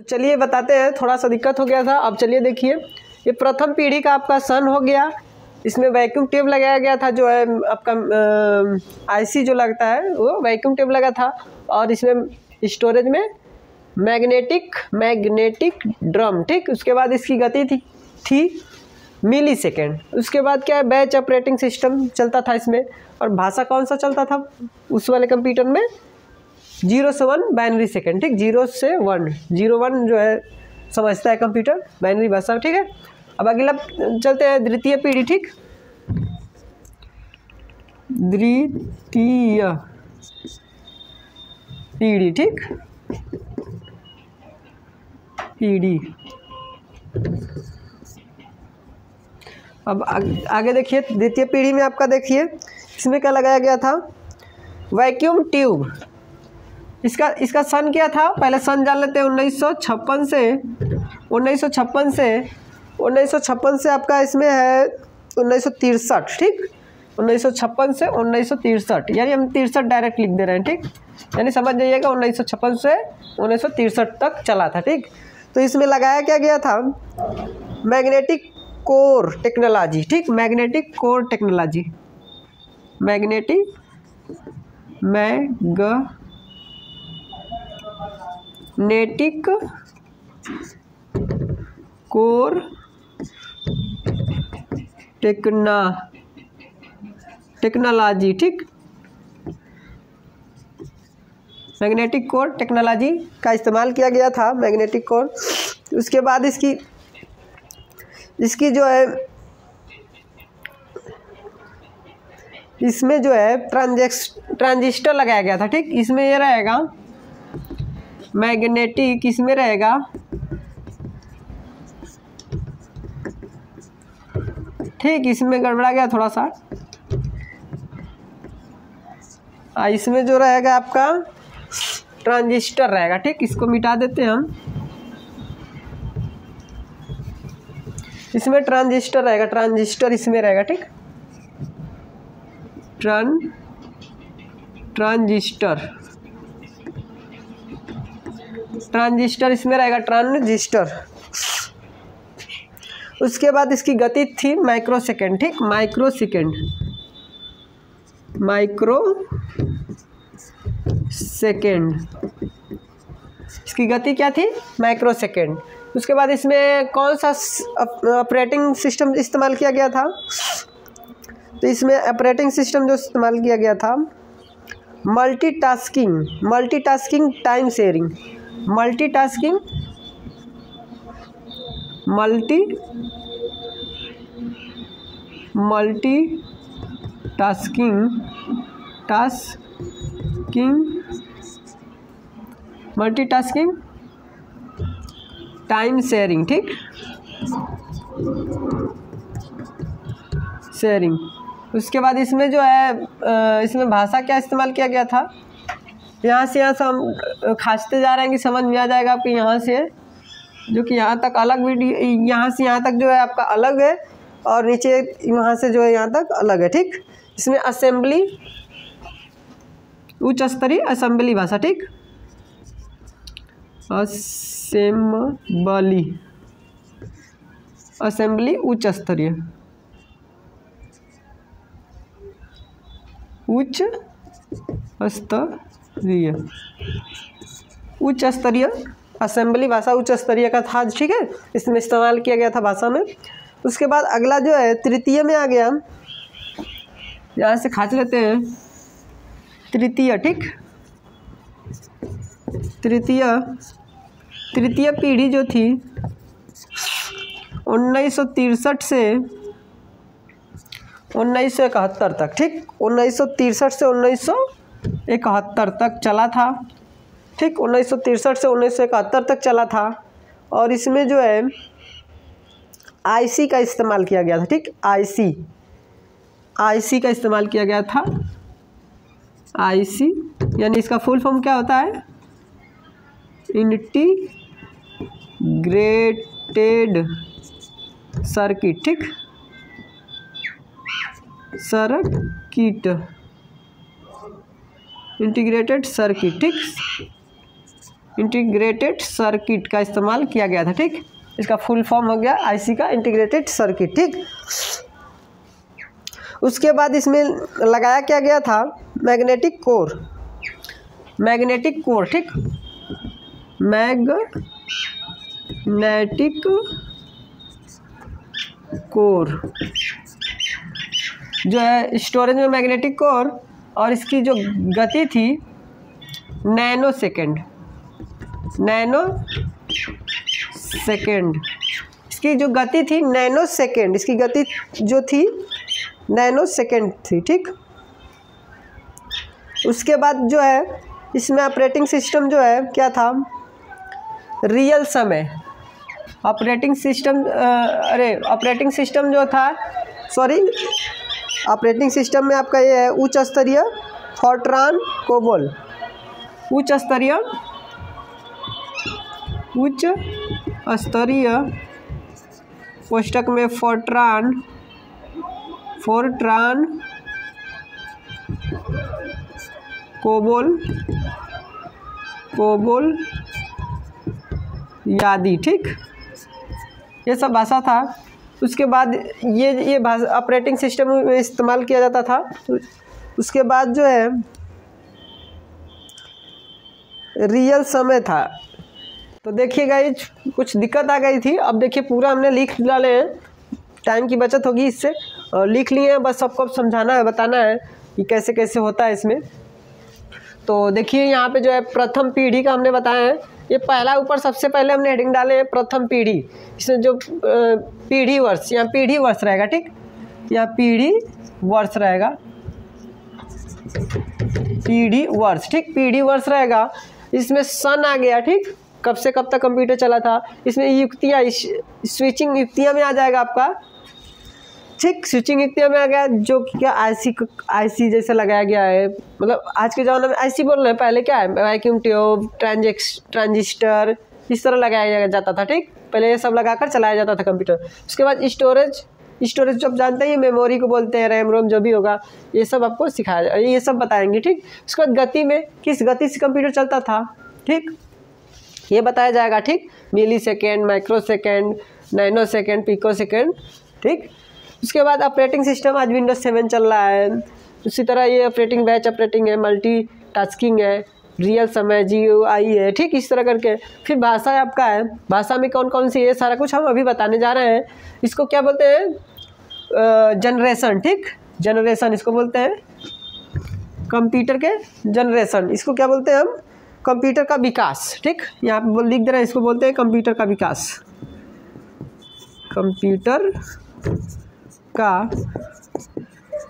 चलिए बताते हैं, थोड़ा सा दिक्कत हो गया था। अब चलिए देखिए, ये प्रथम पीढ़ी का आपका सन हो गया। इसमें वैक्यूम ट्यूब लगाया गया था, जो है आपका आईसी जो लगता है वो वैक्यूम ट्यूब लगा था। और इसमें स्टोरेज में मैग्नेटिक ड्रम, ठीक। उसके बाद इसकी गति थी मिली सेकेंड। उसके बाद क्या है, बैच ऑपरेटिंग सिस्टम चलता था इसमें। और भाषा कौन सा चलता था उस वाले कंप्यूटर में, 0 से 1 बाइनरी सेकेंड, ठीक। 0 से 1, 0 1 जो है समझता है कंप्यूटर, बाइनरी भाषा, ठीक है। अब अगला चलते हैं द्वितीय पीढ़ी, ठीक। द्वितीय पीढ़ी, ठीक, पीढ़ी। अब आगे देखिए, द्वितीय पीढ़ी में आपका देखिए इसमें क्या लगाया गया था, वैक्यूम ट्यूब। इसका सन क्या था, पहले सन जान लेते हैं। 1956 से आपका इसमें है 1963, ठीक। 1956 से 1963, यानी हम 63 डायरेक्ट लिख दे रहे हैं, ठीक। यानी समझ जाइएगा 1956 से 1963 तक चला था, ठीक। तो इसमें लगाया क्या गया था, मैग्नेटिक कोर टेक्नोलॉजी, ठीक। Magnetic core technology, magnetic core technology, ठीक। मैग्नेटिक कोर टेक्नोलॉजी का इस्तेमाल किया गया था, मैग्नेटिक कोर। उसके बाद इसकी जो है, इसमें जो है ट्रांजिस्टर लगाया गया था, ठीक। इसमें ये रहेगा मैग्नेटिक, इसमें रहेगा, ठीक। इसमें गड़बड़ा गया थोड़ा सा, इसमें जो रहेगा आपका ट्रांजिस्टर रहेगा, ठीक। इसको मिटा देते हैं हम। इसमें ट्रांजिस्टर रहेगा, ट्रांजिस्टर इसमें रहेगा, ठीक। ट्रांजिस्टर इसमें रहेगा, ट्रांजिस्टर। उसके बाद इसकी गति थी माइक्रो सेकेंड, ठीक। माइक्रो सेकेंड, इसकी गति क्या थी, माइक्रो सेकेंड। उसके बाद इसमें कौन सा ऑपरेटिंग सिस्टम इस्तेमाल किया गया था, तो इसमें ऑपरेटिंग सिस्टम जो इस्तेमाल किया गया था, multitasking time sharing, multitasking time sharing, ठीक, शेयरिंग। उसके बाद इसमें जो है, इसमें भाषा क्या इस्तेमाल किया गया था, यहाँ से हम खांचते जा रहे हैं कि समझ में आ जाएगा आपके, यहाँ से जो कि यहाँ तक अलग वीडियो, यहाँ से यहाँ तक जो है आपका अलग है, और नीचे वहाँ से जो है यहाँ तक अलग है, ठीक। इसमें असेंबली, उच्च स्तरीय असेंबली भाषा, ठीक। असेंबली उच्च स्तरीय असेंबली भाषा उच्च स्तरीय का था, ठीक है। इसमें इस्तेमाल किया गया था भाषा में। उसके बाद अगला जो है तृतीय में आ गया, यहाँ से खाच लेते हैं, तृतीय, ठीक। तृतीय पीढ़ी जो थी 1963 से 1971 तक, ठीक। 1963 से 1971 तक चला था, ठीक। 1963 से 1971 तक चला था। और इसमें जो है आईसी का इस्तेमाल किया गया था, ठीक। आईसी का इस्तेमाल किया गया था। आईसी यानी इसका फुल फॉर्म क्या होता है, इंटीग्रेटेड सर्किट, ठीक, इंटीग्रेटेड सर्किट, ठीक। इंटीग्रेटेड सर्किट का इस्तेमाल किया गया था। ठीक, इसका फुल फॉर्म हो गया आईसी का इंटीग्रेटेड सर्किट। ठीक, उसके बाद इसमें लगाया क्या गया था, मैग्नेटिक कोर। मैग्नेटिक कोर, ठीक, मैग्नेटिक कोर जो है स्टोरेज में मैग्नेटिक कोर, और इसकी जो गति थी नैनो सेकेंड, इसकी जो गति थी नैनो सेकेंड, इसकी गति जो थी नैनो सेकेंड थी। ठीक, उसके बाद जो है इसमें ऑपरेटिंग सिस्टम जो है क्या था, रियल समय ऑपरेटिंग सिस्टम, ऑपरेटिंग सिस्टम जो था, ऑपरेटिंग सिस्टम में आपका ये है उच्च स्तरीय फोर्ट्रान कोबोल, उच्च स्तरीय कोष्ठक में फोर्ट्रान कोबोल यादी। ठीक, ये सब भाषा था। उसके बाद ये भाषा ऑपरेटिंग सिस्टम में इस्तेमाल किया जाता था। तो उसके बाद जो है रियल समय था। तो देखिए गाइस, कुछ दिक्कत आ गई थी। अब देखिए पूरा हमने लिख डाले हैं, टाइम की बचत होगी इससे, और लिख लिए हैं, बस सबको समझाना है, बताना है कि कैसे कैसे होता है इसमें। तो देखिए यहाँ पे जो है प्रथम पीढ़ी का हमने बताया है। ये पहला ऊपर सबसे पहले हमने हेडिंग डाले हैं प्रथम पीढ़ी। इसमें जो पीढ़ी वर्ष, यहाँ पीढ़ी वर्ष रहेगा। ठीक, यहाँ पीढ़ी वर्ष रहेगा, पीढ़ी वर्ष। ठीक, पीढ़ी वर्ष रहेगा। इसमें सन आ गया। ठीक, कब से कब तक कंप्यूटर चला था। इसमें युक्तियाँ, स्विचिंग युक्तियाँ में आ जाएगा आपका। ठीक, स्विचिंग युक्तियाँ में आ गया, जो कि क्या आईसी जैसे लगाया गया है। मतलब आज के ज़माने में आईसी बोल रहे हैं, पहले क्या है वैक्यूम ट्यूब, ट्रांजिस्टर, इस तरह लगाया जाता था। ठीक, पहले ये सब लगाकर चलाया जाता था कंप्यूटर। उसके बाद स्टोरेज जो आप जानते हैं, मेमोरी को बोलते हैं, रैम रोम जो भी होगा, ये सब आपको सिखाया, ये सब बताएंगे। ठीक, उसके बाद गति में किस गति से कंप्यूटर चलता था। ठीक, ये बताया जाएगा। ठीक, millisecond, microsecond, nanosecond, picosecond. ठीक, उसके बाद ऑपरेटिंग सिस्टम आज विंडोज 7 चल रहा है। उसी तरह ये ऑपरेटिंग बैच ऑपरेटिंग है, मल्टी टास्किंग है, रियल समय GUI है। ठीक, इस तरह करके फिर भाषा आपका है, भाषा में कौन कौन सी है, सारा कुछ हम अभी बताने जा रहे हैं। इसको क्या बोलते हैं, जनरेशन। ठीक, जनरेशन इसको बोलते हैं, कंप्यूटर के जनरेशन, इसको क्या बोलते हैं हम, कंप्यूटर का विकास। ठीक, यहाँ पे लिख दे रहे हैं, इसको बोलते हैं कंप्यूटर का विकास, कंप्यूटर का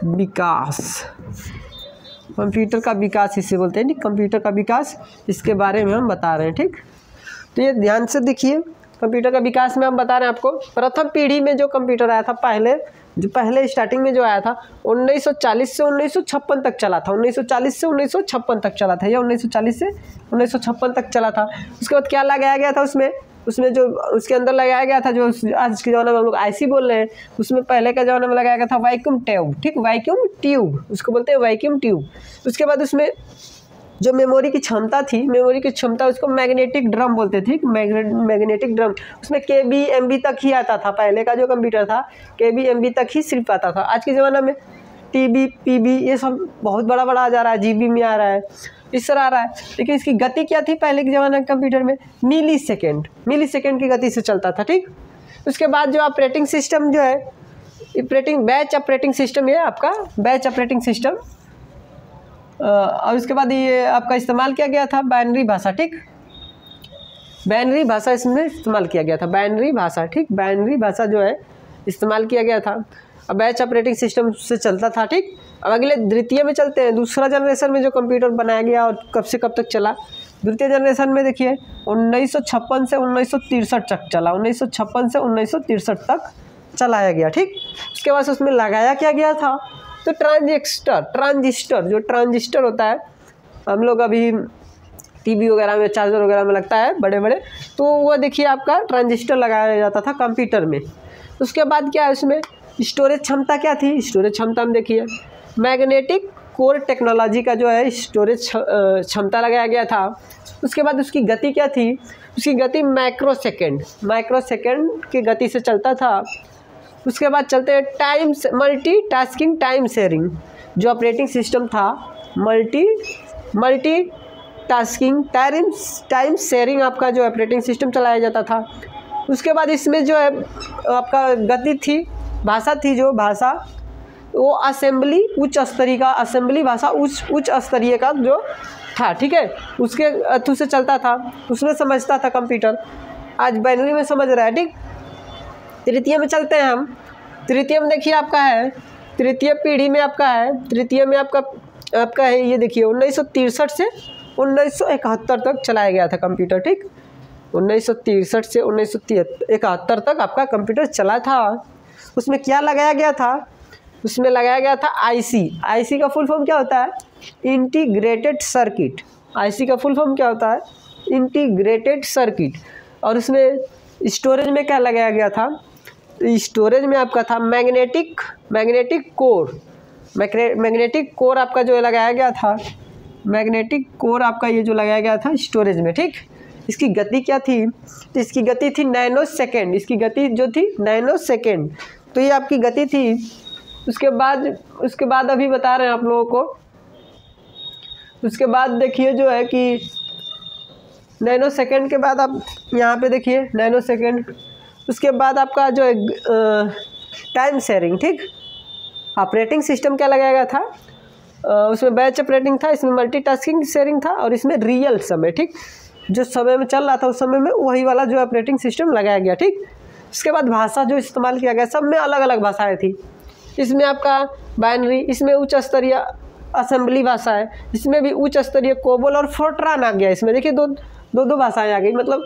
विकास, कंप्यूटर का विकास इसे बोलते हैं। ठीक, कंप्यूटर का विकास, इसके बारे में हम बता रहे हैं। ठीक, तो ये ध्यान से देखिए, कंप्यूटर का विकास में हम बता रहे हैं आपको। प्रथम पीढ़ी में जो कंप्यूटर आया था, पहले स्टार्टिंग में जो आया था 1940 से 1956 तक चला था। 1940 से 1956 तक चला था, या 1940 से 1956 तक चला था। उसके बाद क्या लगाया गया था उसमें जो उसके अंदर लगाया गया था, जो आज के ज़माने में हम लोग आईसी बोल रहे हैं, उसमें पहले के ज़माने में लगाया गया था वैक्यूम ट्यूब। ठीक, वैक्यूम ट्यूब उसको बोलते हैं, वैक्यूम ट्यूब। उसके बाद उसमें जो मेमोरी की क्षमता थी, उसको मैग्नेटिक ड्रम बोलते थे। मैग्नेटिक ड्रम, उसमें KB MB तक ही आता था। पहले का जो कंप्यूटर था KB MB तक ही सिर्फ आता था। आज के ज़माने में TB PB ये सब बहुत बड़ा आ जा रहा है, GB में आ रहा है, इस तरह आ रहा है। लेकिन इसकी गति क्या थी पहले के ज़माने के कंप्यूटर में, मिली सेकेंड की गति से चलता था। ठीक, उसके बाद जो ऑपरेटिंग सिस्टम जो है, बैच ऑपरेटिंग सिस्टम, ये आपका बैच ऑपरेटिंग सिस्टम। और उसके बाद ये आपका इस्तेमाल किया गया था बाइनरी भाषा। ठीक, बाइनरी भाषा इसमें इस्तेमाल किया गया था, बाइनरी भाषा। ठीक, बाइनरी भाषा जो है इस्तेमाल किया गया था। अब बैच ऑपरेटिंग सिस्टम से चलता था। ठीक, अब अगले द्वितीय में चलते हैं, दूसरा जनरेशन में जो कंप्यूटर बनाया गया और कब से कब तक चला। द्वितीय जनरेशन में देखिए 1956 से 1963 तक चला, 1956 से 1963 तक चलाया गया। ठीक, उसके बाद उसमें लगाया क्या गया था, तो ट्रांजिस्टर जो ट्रांजिस्टर होता है, हम लोग अभी टीवी वगैरह में, चार्जर वगैरह में लगता है बड़े, तो वो देखिए आपका ट्रांजिस्टर लगाया जाता था कंप्यूटर में। उसके बाद क्या है, उसमें स्टोरेज क्षमता क्या थी, स्टोरेज क्षमता में देखिए मैग्नेटिक कोर टेक्नोलॉजी का जो है स्टोरेज क्षमता लगाया गया था। उसके बाद उसकी गति क्या थी, उसकी गति माइक्रो सेकेंड की गति से चलता था। उसके बाद चलते हैं मल्टीटास्किंग टाइम शेयरिंग, जो ऑपरेटिंग सिस्टम था मल्टीटास्किंग टाइम शेयरिंग आपका जो ऑपरेटिंग सिस्टम चलाया जाता था। उसके बाद इसमें जो है आपका गति थी, भाषा थी, जो भाषा वो असेंबली उच्च स्तरीय का असेंबली भाषा उच्च स्तरीय का जो था, ठीक है, उसके थ्रू से चलता था, उसमें समझता था कंप्यूटर। आज बाइनरी में समझ रहा है, ठीक। तृतीय में चलते हैं हम। तृतीय में देखिए आपका है, तृतीय पीढ़ी में आपका है, तृतीय में आपका है ये देखिए 1963 से 1971 तक चलाया गया था कंप्यूटर, ठीक। 1963 से 1971 तक आपका कंप्यूटर चला था। उसमें क्या लगाया गया था, उसमें लगाया गया था आईसी का फुल फॉर्म क्या होता है, इंटीग्रेटेड सर्किट। आईसी का फुल फॉर्म क्या होता है, इंटीग्रेटेड सर्किट। और उसमें स्टोरेज में क्या लगाया गया था, तो स्टोरेज में आपका था मैग्नेटिक कोर आपका जो लगाया गया था, मैग्नेटिक कोर आपका ये जो लगाया गया था स्टोरेज में, ठीक। इसकी गति क्या थी, तो इसकी गति थी नैनो सेकेंड, इसकी गति जो थी नैनो सेकेंड, तो ये आपकी गति थी। उसके बाद अभी बता रहे हैं आप लोगों को। उसके बाद देखिए जो है कि नैनो सेकेंड के बाद आप यहाँ पे देखिए नैनो सेकेंड। उसके बाद आपका जो है टाइम शेयरिंग, ठीक। ऑपरेटिंग सिस्टम क्या लगाया गया था, उसमें बैच ऑपरेटिंग था, इसमें मल्टीटास्किंग शेयरिंग था, और इसमें रियल समय, ठीक, जो समय में चल रहा था उस समय में वही वाला जो ऑपरेटिंग सिस्टम लगाया गया, ठीक। उसके बाद भाषा जो इस्तेमाल किया गया, सब में अलग अलग भाषाएँ थी। इसमें आपका बाइनरी, इसमें उच्च स्तरीय असेंबली भाषा है, इसमें भी उच्च स्तरीय कोबोल और फोर्ट्रान आ गया। इसमें देखिए दो भाषाएं आ गई, मतलब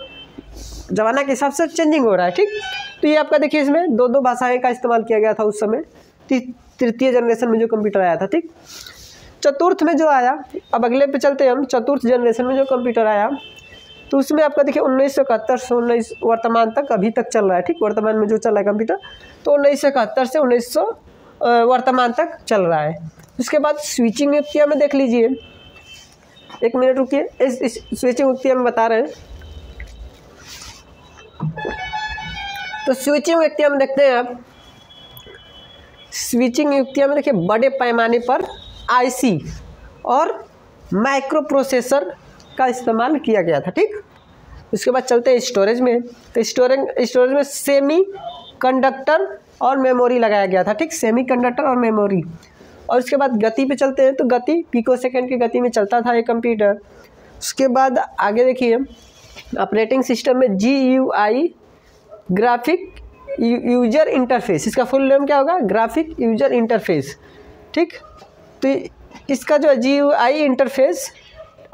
ज़माना के हिसाब से चेंजिंग हो रहा है, ठीक। तो ये आपका देखिए इसमें दो भाषाएं का इस्तेमाल किया गया था उस समय, तृतीय जनरेशन में जो कंप्यूटर आया था, ठीक। चतुर्थ में जो आया, अब अगले पे चलते हैं हम। चतुर्थ जनरेशन में जो कंप्यूटर आया, तो उसमें आपका देखिए 1971 से 19 वर्तमान तक अभी तक चल रहा है, ठीक। वर्तमान में जो चल रहा है कंप्यूटर, तो 1971 से 1900 वर्तमान तक चल रहा है। उसके बाद स्विचिंग युक्तियाँ में देख लीजिए, एक मिनट रुकिए, इस स्विचिंग युक्तियाँ में बता रहे हैं। तो स्विचिंग युक्तियाँ में देखते हैं आप, स्विचिंग युक्तियाँ में देखिए बड़े पैमाने पर आईसी और माइक्रो प्रोसेसर का इस्तेमाल किया गया था, ठीक। उसके बाद चलते हैं स्टोरेज में। तो स्टोरेज में सेमी कंडक्टर और मेमोरी लगाया गया था, ठीक। सेमी कंडक्टर और मेमोरी। और उसके बाद गति पे चलते हैं, तो गति पिको सेकेंड की गति में चलता था ये कंप्यूटर। उसके बाद आगे देखिए ऑपरेटिंग सिस्टम में GUI, ग्राफिक यूजर इंटरफेस, इसका फुल नेम क्या होगा, ग्राफिक यूजर इंटरफेस, ठीक। तो इसका जो है GUI इंटरफेस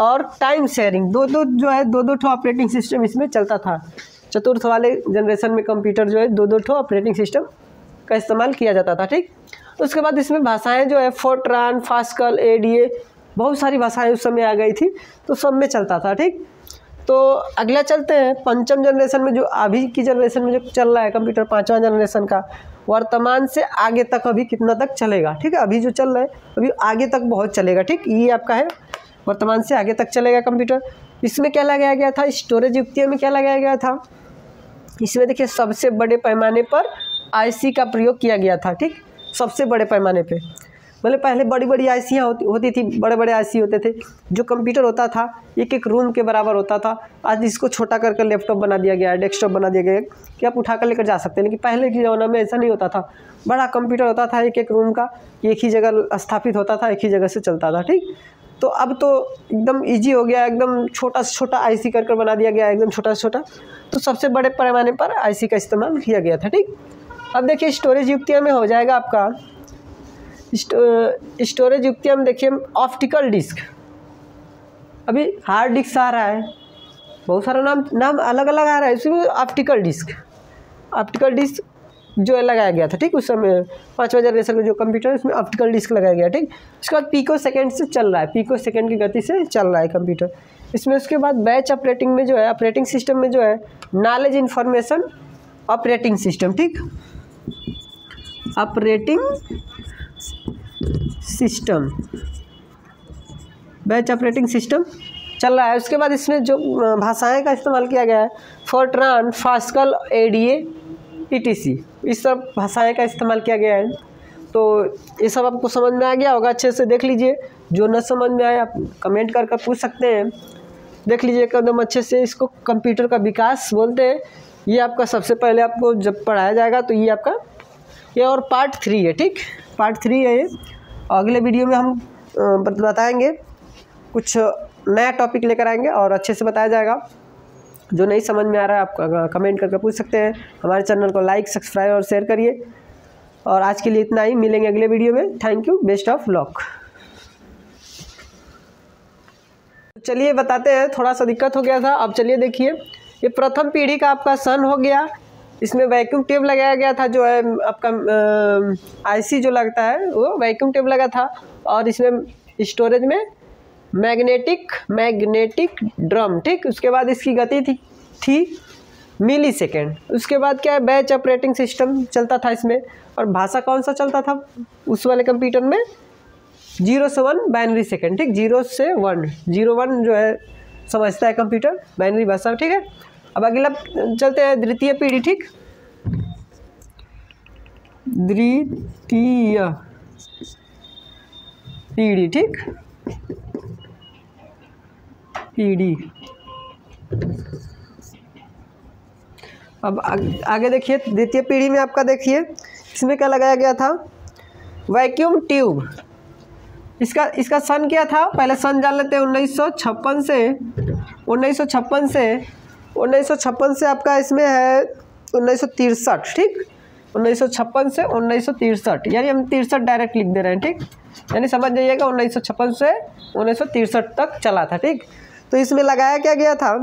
और टाइम शेयरिंग दो ठो ऑपरेटिंग सिस्टम इसमें चलता था। चतुर्थ वाले जनरेशन में कंप्यूटर जो है दो ठो ऑपरेटिंग सिस्टम का इस्तेमाल किया जाता था, ठीक। उसके बाद इसमें भाषाएं जो है फोर्ट्रान, पास्कल, ADA, बहुत सारी भाषाएं उस समय आ गई थी, तो सब में चलता था, ठीक। तो अगला चलते हैं पंचम जनरेशन में, जो अभी की जनरेशन में जो चल रहा है कंप्यूटर, पाँचवा जनरेशन का, वर्तमान से आगे तक अभी कितना तक चलेगा, ठीक है। अभी जो चल रहा है अभी आगे तक बहुत चलेगा, ठीक। ये आपका है वर्तमान से आगे तक चलेगा कंप्यूटर। इसमें क्या लगाया गया था, स्टोरेज युक्तियों में क्या लगाया गया था, इसमें देखिए सबसे बड़े पैमाने पर आईसी का प्रयोग किया गया था, ठीक। सबसे बड़े पैमाने पे, मतलब पहले बड़ी बड़ी आईसियाँ होती थी, बड़े बड़े आईसी होते थे। जो कंप्यूटर होता था एक रूम के बराबर होता था। आज इसको छोटा करके लैपटॉप बना दिया गया है, डेस्कटॉप बना दिया गया है कि आप उठा कर लेकर जा सकते हैं। लेकिन पहले के ज़माने में ऐसा नहीं होता था, बड़ा कंप्यूटर होता था एक रूम का, एक ही जगह स्थापित होता था, एक ही जगह से चलता था, ठीक। तो अब तो एकदम ईजी हो गया, एकदम छोटा से छोटा आईसी कर बना दिया गया, एकदम छोटा से छोटा। तो सबसे बड़े पैमाने पर आईसी का इस्तेमाल किया गया था, ठीक। अब देखिए स्टोरेज युक्तियाँ में हो जाएगा आपका, स्टोरेज युक्तियाँ में देखिए ऑप्टिकल डिस्क। अभी हार्ड डिस्क आ रहा है, बहुत सारा नाम अलग अलग आ रहा है, इसमें ऑप्टिकल डिस्क जो है लगाया गया था, ठीक। उस समय पाँचवा जनरेशन में जो कंप्यूटर है उसमें ऑप्टिकल डिस्क लगाया गया, ठीक। उसके बाद पिको सेकेंड से चल रहा है, पिको सेकेंड की गति से चल रहा है कंप्यूटर इसमें। उसके बाद बैच ऑपरेटिंग में जो है, ऑपरेटिंग सिस्टम में जो है नॉलेज इन्फॉर्मेशन ऑपरेटिंग सिस्टम, ठीक। Operating system batch operating system चल रहा है। उसके बाद इसमें जो भाषाएं का इस्तेमाल किया गया है, फोर्ट्रान, पास्कल, एडीए, ईटीसी, इस सब भाषाएं का इस्तेमाल किया गया है। तो ये सब आपको समझ में आ गया होगा, अच्छे से देख लीजिए। जो न समझ में आए आप कमेंट कर पूछ सकते हैं। देख लीजिए एकदम अच्छे से। इसको कंप्यूटर का विकास बोलते हैं। ये आपका सबसे पहले आपको जब पढ़ाया जाएगा तो ये आपका ये और पार्ट 3 है, ठीक, पार्ट 3 है ये। अगले वीडियो में हम बताएंगे, कुछ नया टॉपिक लेकर आएंगे और अच्छे से बताया जाएगा। जो नहीं समझ में आ रहा है आप कमेंट करके पूछ सकते हैं। हमारे चैनल को लाइक, सब्सक्राइब और शेयर करिए। और आज के लिए इतना ही, मिलेंगे अगले वीडियो में। Thank you, best of luck. चलिए बताते हैं, थोड़ा सा दिक्कत हो गया था। अब चलिए देखिए, ये प्रथम पीढ़ी का आपका सन हो गया। इसमें वैक्यूम ट्यूब लगाया गया था, जो है आपका आईसी जो लगता है वो वैक्यूम ट्यूब लगा था। और इसमें स्टोरेज में मैग्नेटिक ड्रम, ठीक। उसके बाद इसकी गति थी मिली सेकेंड। उसके बाद क्या है, बैच ऑपरेटिंग सिस्टम चलता था इसमें। और भाषा कौन सा चलता था उस वाले कंप्यूटर में, 0 से 1 बाइनरी सेकेंड, ठीक। 0 से 1, 0 1 जो है समझता है कंप्यूटर, बाइनरी भाषा, ठीक है। अब अगला चलते हैं द्वितीय पीढ़ी, ठीक। द्वितीय पीढ़ी, ठीक, पीढ़ी। अब आगे देखिए, द्वितीय पीढ़ी में आपका देखिए इसमें क्या लगाया गया था, वैक्यूम ट्यूब। इसका सन क्या था, पहले सन जान लेते हैं। 1956 से आपका इसमें है 1963, ठीक। 1956 से 1963, यानी हम 63 डायरेक्ट लिख दे रहे हैं, ठीक। यानी समझ जाइएगा 1956 से 1963 तक चला था, ठीक। तो इसमें लगाया क्या गया था,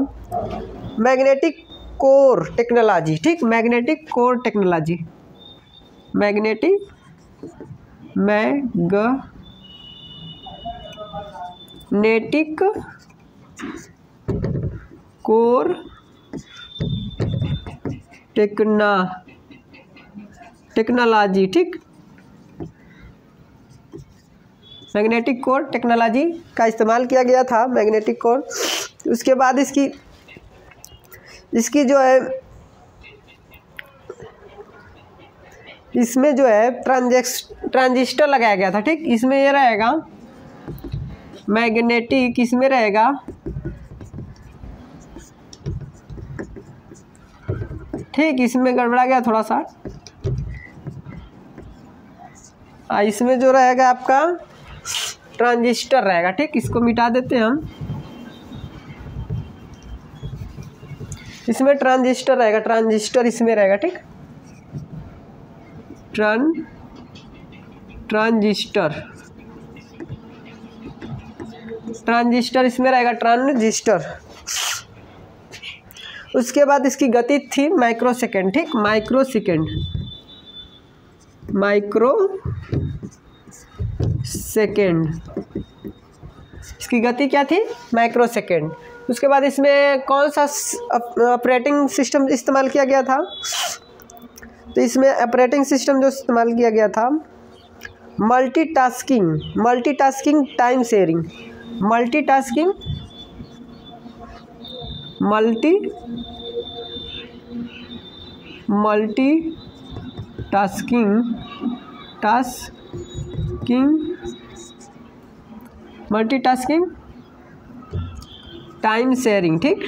मैग्नेटिक कोर टेक्नोलॉजी, ठीक। Magnetic core technology, magnetic core technology, ठीक। मैग्नेटिक कोर टेक्नोलॉजी का इस्तेमाल किया गया था, मैग्नेटिक कोर। उसके बाद इसकी जो है, इसमें जो है ट्रांजिस्टर लगाया गया था, ठीक। इसमें ये रहेगा मैग्नेटिक, इसमें रहेगा ठीक, इसमें गड़बड़ा गया थोड़ा सा। इसमें जो रहेगा आपका ट्रांजिस्टर रहेगा, ठीक। इसको मिटा देते हैं हम। इसमें ट्रांजिस्टर रहेगा, ट्रांजिस्टर इसमें रहेगा, ठीक। ट्रांजिस्टर इसमें रहेगा, ट्रांजिस्टर। उसके बाद इसकी गति थी माइक्रो सेकेंड, ठीक। माइक्रो सेकेंड, इसकी गति क्या थी, माइक्रो सेकेंड। उसके बाद इसमें कौन सा ऑपरेटिंग सिस्टम इस्तेमाल किया गया था, तो इसमें ऑपरेटिंग सिस्टम जो इस्तेमाल किया गया था, multitasking time sharing, multitasking time sharing, ठीक,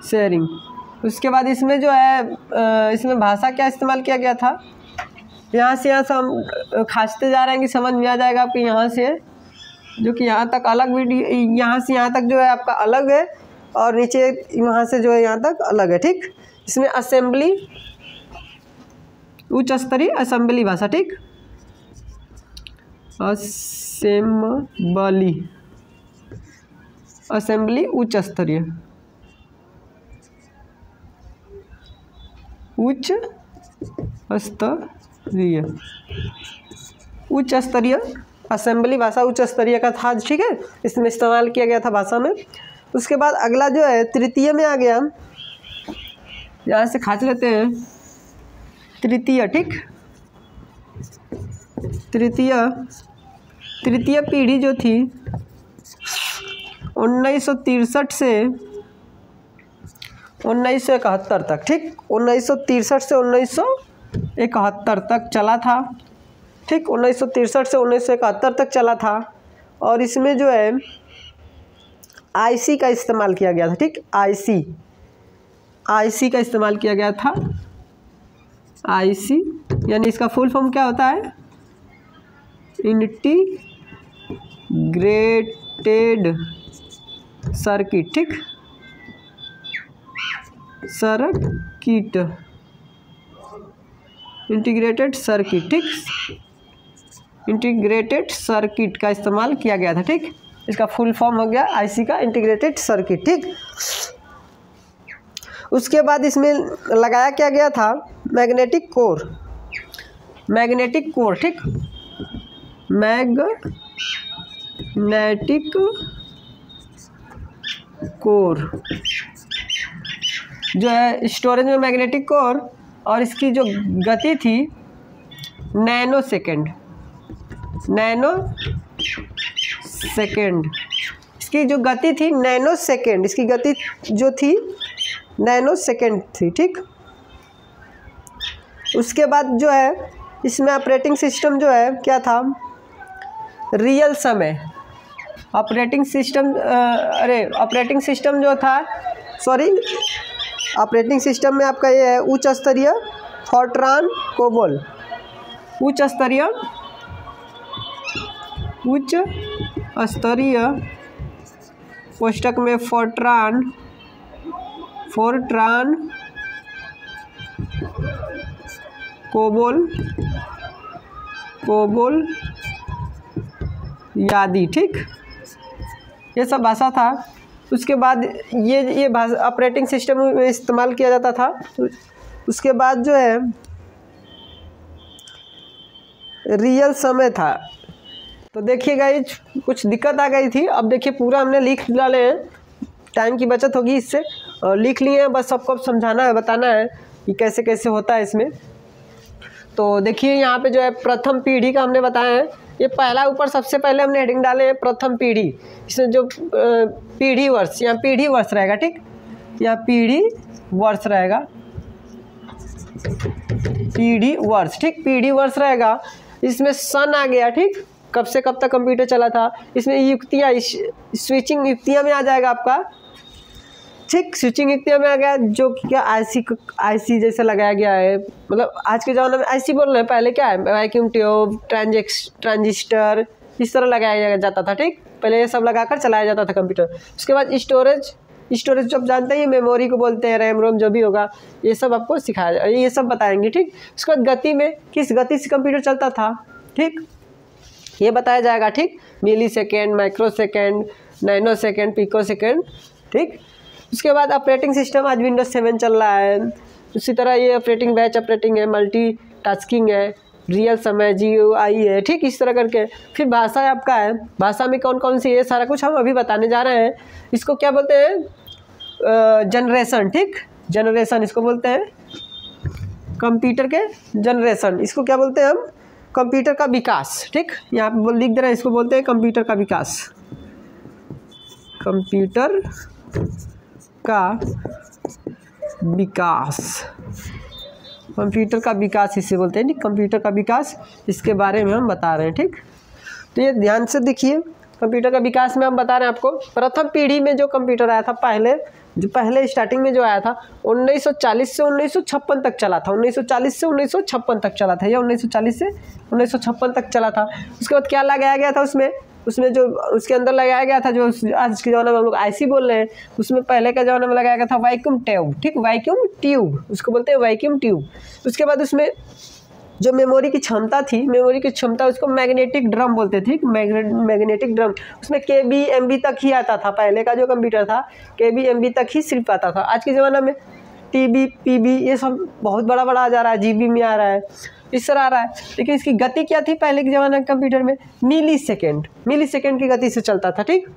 शेयरिंग। उसके बाद इसमें जो है इसमें भाषा क्या इस्तेमाल किया गया था, यहाँ से हम खांचते जा रहे हैं कि समझ में आ जाएगा आपको। यहाँ से जो कि यहाँ तक अलग वीडियो, यहाँ से यहाँ तक जो है आपका अलग है, और नीचे यहाँ से जो है यहाँ तक अलग है, ठीक। इसमें असेंबली, उच्च स्तरीय असेंबली भाषा, ठीक। असेंबली उच्च स्तरीय असेंबली भाषा उच्च स्तरीय का था, ठीक है। इसमें इस्तेमाल किया गया था भाषा में। उसके बाद अगला जो है तृतीय में आ गया, यहाँ से खाच लेते हैं, तृतीय, ठीक। तृतीय तृतीय पीढ़ी जो थी 1963 से 1971 तक, ठीक, 1963 से 1971 तक चला था, ठीक, 1963 से 1971 तक चला था। और इसमें जो है आईसी का इस्तेमाल किया गया था, ठीक, आईसी का इस्तेमाल किया गया था। आईसी यानी इसका फुल फॉर्म क्या होता है? इंटीग्रेटेड सर्किट, ठीक, सर्किट, इंटीग्रेटेड सर्किट, ठीक, इंटीग्रेटेड सर्किट का इस्तेमाल किया गया था, ठीक। इसका फुल फॉर्म हो गया आईसी का, इंटीग्रेटेड सर्किट, ठीक। उसके बाद इसमें लगाया क्या गया था? मैग्नेटिक कोर, मैग्नेटिक कोर, ठीक, मैग्नेटिक कोर जो है स्टोरेज में मैग्नेटिक कोर, और इसकी जो गति थी नैनो सेकेंड, इसकी जो गति थी नैनो सेकेंड, इसकी गति जो थी नैनो सेकेंड थी, ठीक। उसके बाद जो है इसमें ऑपरेटिंग सिस्टम जो है क्या था? रियल समय ऑपरेटिंग सिस्टम, ऑपरेटिंग सिस्टम जो था, ऑपरेटिंग सिस्टम में आपका ये है उच्च स्तरीय फोर्ट्रान कोबोल, उच्च स्तरीय कोष्टक में फोर्ट्रान कोबोल यादी, ठीक, ये सब भाषा था। उसके बाद ये भाषा ऑपरेटिंग सिस्टम में इस्तेमाल किया जाता था। उसके बाद जो है रियल समय था। तो देखिए गाइस, कुछ दिक्कत आ गई थी, अब देखिए पूरा हमने लिख डाले हैं, टाइम की बचत होगी इससे, और लिख लिए हैं, बस सबको समझाना है, बताना है कि कैसे कैसे होता है इसमें। तो देखिए यहाँ पे जो है प्रथम पीढ़ी का हमने बताया है, ये पहला ऊपर सबसे पहले हमने हेडिंग डाले हैं प्रथम पीढ़ी, इसमें जो पीढ़ी वर्ष, यहाँ पीढ़ी वर्ष रहेगा, ठीक, यहाँ पीढ़ी वर्ष रहेगा, पीढ़ी वर्ष, ठीक, पीढ़ी वर्ष रहेगा। इसमें सन आ गया, ठीक, कब से कब तक कंप्यूटर चला था। इसमें युक्तियाँ, स्विचिंग युक्तियाँ में आ जाएगा आपका, ठीक, स्विचिंग युक्तियाँ में आ गया, जो क्या आईसी जैसे लगाया गया है, मतलब आज के ज़माने में आईसी बोल रहे हैं, पहले क्या है वैक्यूम ट्यूब, ट्रांजिस्टर, इस तरह लगाया जाता था, ठीक, पहले ये सब लगाकर चलाया जाता था कंप्यूटर। उसके बाद स्टोरेज जो आप जानते हैं, ये मेमोरी को बोलते हैं, रैम रोम जो भी होगा, ये सब आपको सिखाया, ये सब बताएंगे, ठीक। उसके बाद गति में किस गति से कंप्यूटर चलता था, ठीक, ये बताया जाएगा, ठीक, millisecond, microsecond, nanosecond, picosecond, ठीक। उसके बाद ऑपरेटिंग सिस्टम आज विंडोज 7 चल रहा है। उसी तरह ये ऑपरेटिंग बैच ऑपरेटिंग है, मल्टी टास्किंग है, रियल समय GUI है, ठीक, इस तरह करके। फिर भाषा आपका है, भाषा में कौन कौन सी है, सारा कुछ हम अभी बताने जा रहे हैं। इसको क्या बोलते हैं? जनरेशन, ठीक, जनरेशन इसको बोलते हैं, कंप्यूटर के जनरेशन, इसको क्या बोलते हैं हम? कंप्यूटर का विकास, ठीक, यहाँ पे लिख दे रहे हैं, इसको बोलते हैं कंप्यूटर का विकास, कंप्यूटर का विकास, कंप्यूटर का विकास इसे बोलते हैं, ठीक, कंप्यूटर का विकास, इसके बारे में हम बता रहे हैं, ठीक। तो ये ध्यान से देखिए, कंप्यूटर का विकास में हम बता रहे हैं आपको, प्रथम पीढ़ी में जो कंप्यूटर आया था, पहले स्टार्टिंग में जो आया था 1940 से 1956 तक चला था, 1940 से 1956 तक चला था, या 1940 से 1956 तक चला था। उसके बाद क्या लगाया गया था उसमें जो उसके अंदर लगाया गया था, जो आज के ज़माने में हम लोग आईसी बोल रहे हैं, उसमें पहले के ज़माने में लगाया गया था वैक्यूम ट्यूब, ठीक, वैक्यूम ट्यूब, उसको बोलते हैं वैक्यूम ट्यूब। उसके बाद उसमें जो मेमोरी की क्षमता उसको मैग्नेटिक ड्रम बोलते थे, मैग्नेटिक ड्रम, उसमें KB MB तक ही आता था। पहले का जो कंप्यूटर था KB MB तक ही सिर्फ आता था। आज के ज़माने में TB PB ये सब बहुत बड़ा आ जा रहा है, GB में आ रहा है, इस तरह आ रहा है। लेकिन इसकी गति क्या थी पहले के ज़माने के कंप्यूटर में? मिली सेकेंड की गति से चलता था, ठीक।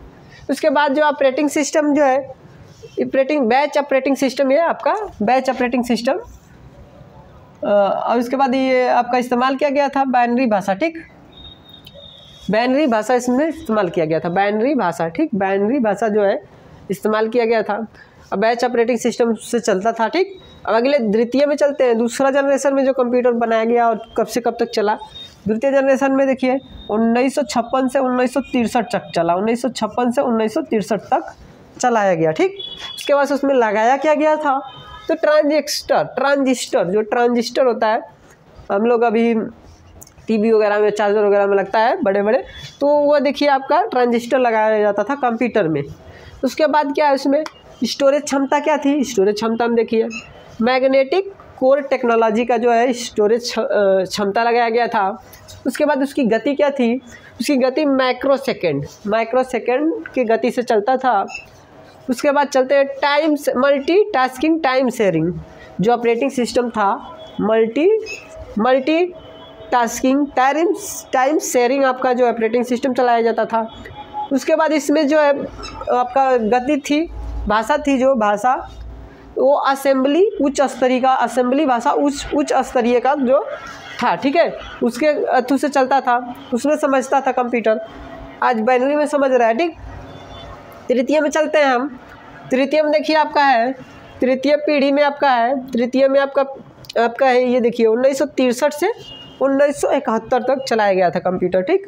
उसके बाद जो ऑपरेटिंग सिस्टम जो है, बैच ऑपरेटिंग सिस्टम, ये आपका बैच ऑपरेटिंग सिस्टम, और उसके बाद ये आपका इस्तेमाल किया गया था बाइनरी भाषा, ठीक, बाइनरी भाषा इसमें इस्तेमाल किया गया था, बाइनरी भाषा, ठीक, बाइनरी भाषा जो है इस्तेमाल किया गया था। अब बैच ऑपरेटिंग सिस्टम से चलता था, ठीक। अब अगले द्वितीय में चलते हैं, दूसरा जनरेशन में जो कंप्यूटर बनाया गया और कब से कब तक चला। द्वितीय जनरेशन में देखिए 1956 से 1963 तक चला, 1956 से 1963 तक चलाया गया, ठीक। उसके बाद उसमें लगाया क्या गया था, तो ट्रांजिस्टर जो ट्रांजिस्टर होता है, हम लोग अभी टीवी वगैरह में, चार्जर वगैरह में लगता है बड़े बड़े, तो वो देखिए आपका ट्रांजिस्टर लगाया जाता था कंप्यूटर में। उसके बाद क्या है, उसमें स्टोरेज क्षमता क्या थी, स्टोरेज क्षमता में देखिए मैग्नेटिक कोर टेक्नोलॉजी का जो है स्टोरेज क्षमता लगाया गया था। उसके बाद उसकी गति क्या थी, उसकी गति माइक्रोसेकेंड की गति से चलता था। उसके बाद चलते हैं मल्टीटास्किंग टाइम शेयरिंग, जो ऑपरेटिंग सिस्टम था मल्टीटास्किंग टाइम शेयरिंग आपका जो ऑपरेटिंग सिस्टम चलाया जाता था। उसके बाद इसमें जो है आपका गति थी, भाषा थी, जो भाषा वो असेंबली उच्च स्तरीय का, असेंबली भाषा उच्च स्तरीय का जो था, ठीक है, उसके थ्रू से चलता था, उसमें समझता था कंप्यूटर। आज बाइनरी में समझ रहा है, ठीक। तृतीय में चलते हैं हम। तृतीय में देखिए आपका है, तृतीय पीढ़ी में आपका है, तृतीय में आपका है ये देखिए 1963 से 1971 तक चलाया गया था कंप्यूटर, ठीक।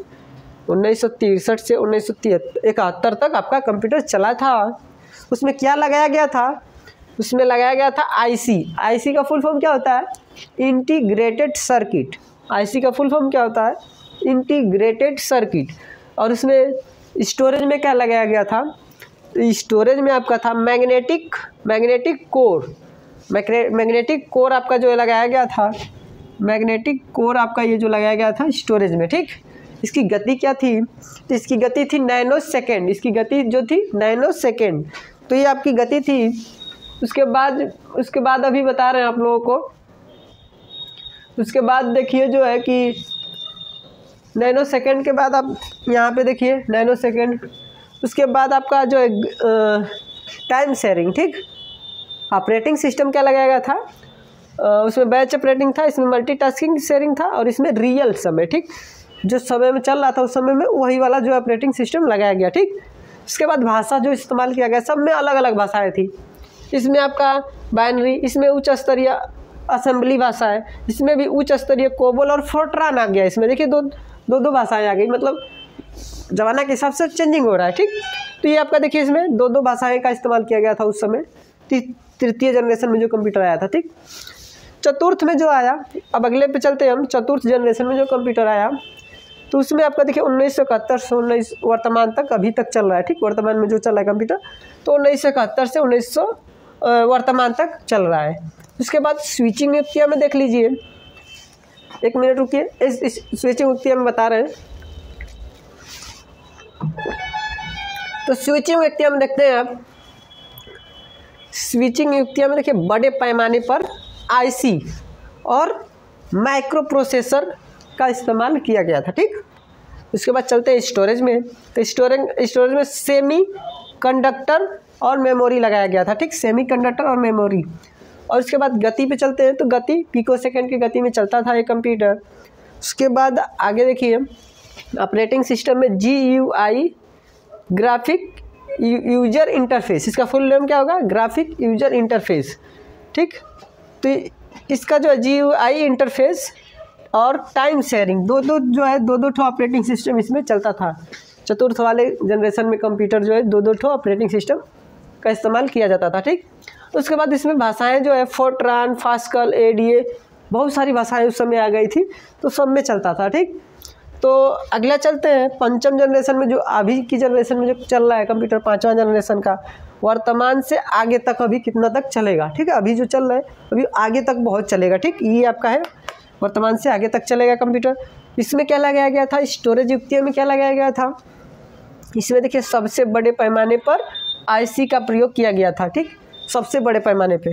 1963 से 1971 तक आपका कंप्यूटर चला था। उसमें क्या लगाया गया था, उसमें लगाया गया था आईसी का फुल फॉर्म क्या होता है, इंटीग्रेटेड सर्किट। आईसी का फुल फॉर्म क्या होता है, इंटीग्रेटेड सर्किट। और उसमें स्टोरेज में क्या लगाया गया था, स्टोरेज में आपका था मैग्नेटिक कोर आपका जो लगाया गया था, मैग्नेटिक कोर आपका ये जो लगाया गया था स्टोरेज में, ठीक। इसकी गति क्या थी, तो इसकी गति थी नैनो सेकेंड, इसकी गति जो थी नैनो सेकेंड, तो ये आपकी गति थी। उसके बाद अभी बता रहे हैं आप लोगों को। उसके बाद देखिए जो है कि नैनो सेकेंड के बाद आप यहाँ पे देखिए नैनो सेकेंड। उसके बाद आपका जो है टाइम शेयरिंग, ठीक। ऑपरेटिंग सिस्टम क्या लगाया गया था, उसमें बैच ऑपरेटिंग था, इसमें मल्टीटास्किंग शेयरिंग था, और इसमें रियल समय, ठीक, जो समय में चल रहा था उस समय में वही वाला जो ऑपरेटिंग सिस्टम लगाया गया, ठीक। उसके बाद भाषा जो इस्तेमाल किया गया, सब में अलग अलग भाषाएं थी। इसमें आपका बाइनरी, इसमें उच्च स्तरीय असेंबली भाषा है, इसमें भी उच्च स्तरीय कोबोल और फोर्ट्रान आ गया। इसमें देखिए दो भाषाएं आ गई, मतलब ज़माना के हिसाब से चेंजिंग हो रहा है, ठीक। तो ये आपका देखिए इसमें दो भाषाएं का इस्तेमाल किया गया था उस समय, तृतीय जनरेशन में जो कंप्यूटर आया था, ठीक। चतुर्थ में जो आया, अब अगले पे चलते हैं हम। चतुर्थ जनरेशन में जो कंप्यूटर आया, तो उसमें आपका देखिए 1971 से वर्तमान तक, अभी तक चल रहा है, ठीक। वर्तमान में जो चल रहा है कंप्यूटर, तो 1971 से 1900 वर्तमान तक चल रहा है। उसके बाद स्विचिंग युक्तियाँ में देख लीजिए, एक मिनट रुकिए, इस स्विचिंग युक्तियाँ में बता रहे हैं। तो स्विचिंग युक्तियाँ में देखते हैं आप, स्विचिंग युक्तियाँ में देखिए बड़े पैमाने पर आईसी और माइक्रो प्रोसेसर का इस्तेमाल किया गया था, ठीक। उसके बाद चलते हैं स्टोरेज में। तो स्टोरेज में सेमी कंडक्टर और मेमोरी लगाया गया था, ठीक, सेमी कंडक्टर और मेमोरी। और उसके बाद गति पे चलते हैं, तो गति पिको सेकेंड की गति में चलता था ये कंप्यूटर। उसके बाद आगे देखिए ऑपरेटिंग सिस्टम में GUI, ग्राफिक यूजर इंटरफेस, इसका फुल नेम क्या होगा, ग्राफिक यूजर इंटरफेस, ठीक। तो इसका जो है GUI इंटरफेस और टाइम शेयरिंग, दो ठो ऑपरेटिंग सिस्टम इसमें चलता था। चतुर्थ वाले जनरेशन में कंप्यूटर जो है दो ठो ऑपरेटिंग सिस्टम का इस्तेमाल किया जाता था, ठीक। उसके बाद इसमें भाषाएं जो है फोर्ट्रान, पास्कल, ADA, बहुत सारी भाषाएं उस समय आ गई थी, तो सब में चलता था, ठीक। तो अगला चलते हैं पंचम जनरेशन में, जो अभी की जनरेशन में जो चल रहा है कंप्यूटर, पाँचवा जनरेशन का, वर्तमान से आगे तक अभी कितना तक चलेगा, ठीक है। अभी जो चल रहा है अभी आगे तक बहुत चलेगा, ठीक। ये आपका है वर्तमान से आगे तक चलेगा कंप्यूटर। इसमें क्या लगाया गया था, स्टोरेज युक्तियों में क्या लगाया गया था, इसमें देखिए सबसे बड़े पैमाने पर आईसी का प्रयोग किया गया था, ठीक। सबसे बड़े पैमाने पे,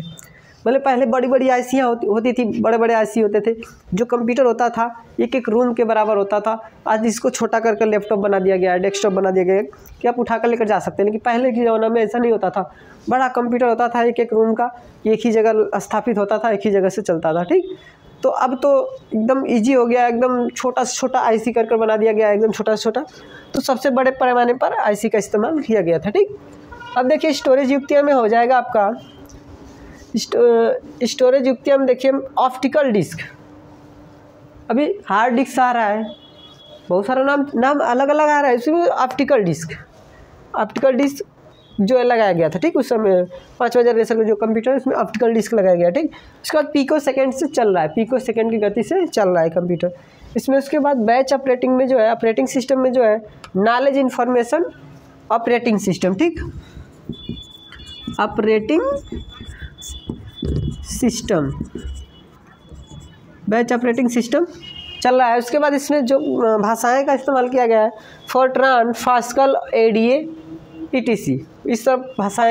मतलब पहले बड़ी बड़ी आईसियाँ होती थी, बड़े बड़े आईसी होते थे। जो कंप्यूटर होता था एक एक रूम के बराबर होता था। आज इसको छोटा करके लैपटॉप बना दिया गया है, डेस्कटॉप बना दिया गया है कि आप उठा कर लेकर जा सकते हैं। लेकिन पहले के ज़माने में ऐसा नहीं होता था, बड़ा कंप्यूटर होता था, एक एक रूम का एक ही जगह स्थापित होता था, एक ही जगह से चलता था, ठीक। तो अब तो एकदम इजी हो गया, एकदम छोटा से छोटा आईसी कर बना दिया गया, एकदम छोटा से छोटा। तो सबसे बड़े पैमाने पर आईसी का इस्तेमाल किया गया था, ठीक। अब देखिए स्टोरेज युक्तियाँ में हो जाएगा आपका स्टोरेज युक्तियाँ में देखिए ऑप्टिकल डिस्क। अभी हार्ड डिस्क आ रहा है, बहुत सारा नाम अलग अलग आ रहा है, इसमें ऑप्टिकल डिस्क जो लगाया गया था, ठीक। उस समय 5वां जनरेशन का जो कंप्यूटर है उसमें ऑप्टिकल डिस्क लगाया गया, ठीक। उसके बाद पिको सेकेंड से चल रहा है, पिको सेकेंड की गति से चल रहा है कंप्यूटर इसमें। उसके बाद बैच ऑपरेटिंग में जो है, ऑपरेटिंग सिस्टम में जो है नॉलेज इन्फॉर्मेशन ऑपरेटिंग सिस्टम, ठीक। Operating system, batch operating system चल रहा है। उसके बाद इसमें जो भाषाएं का इस्तेमाल किया गया है, फोर्ट्रान, पास्कल, एडीए, ईटीसी, इस सब भाषाएं